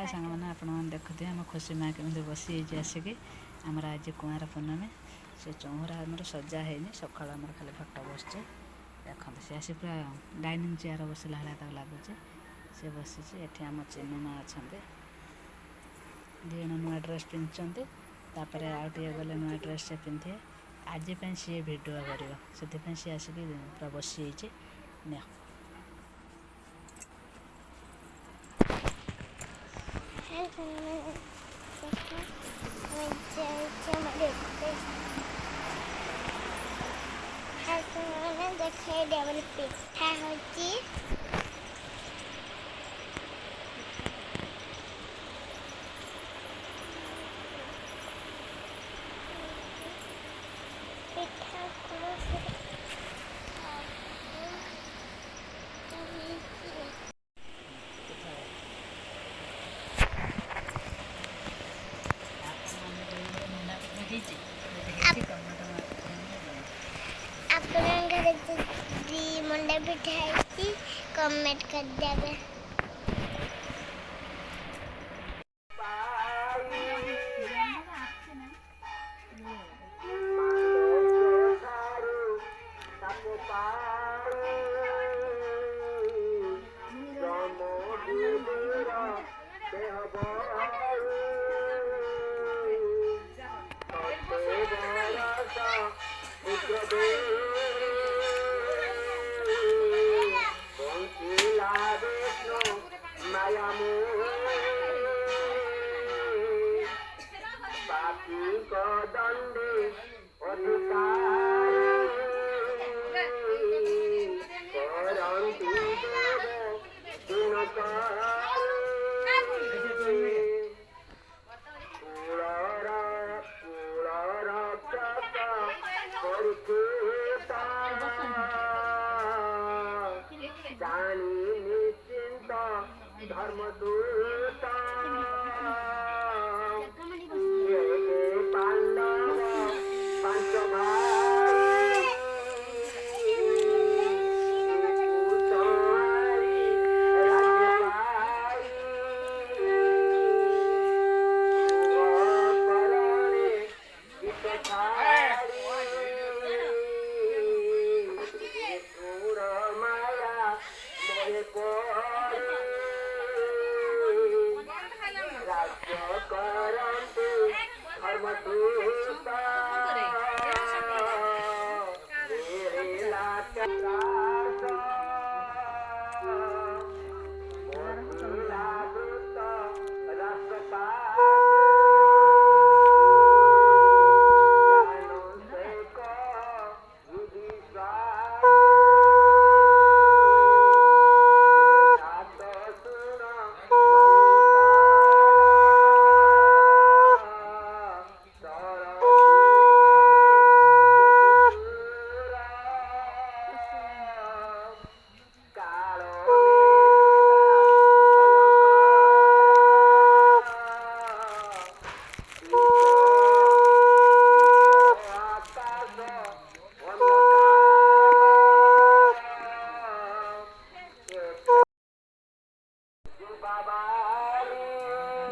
हाय सांग मैंने आप देखते आम खुशी माँ केमी बसी आसिक आमर आज कुआर पूर्णमी से चौरा आमर सजा है सका खाली फटो बस देखते सी आसी पूरा डाइनिंग चेयर बसला भाया लगुच सी बसी ये आम चिन्नु माँ अच्छा दिजण नुआ ड्रेस पिंधि तापर आउटे गले नुआ ड्रेस से पिंधे आज सी भिडियो कर सी आसिक पूरा बसी नि देखिए डबल पिठा होची पिठा को मंडा पिठा कमेंट कर देवे।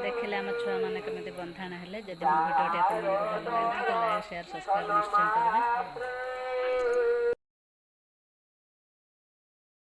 देखिले आम छुआ मैंने केमी बंधाण हेले जदि मो भिडियोटी आपको भल लगी तो लाइक शेयर सब्सक्राइब निश्चय करेंगे।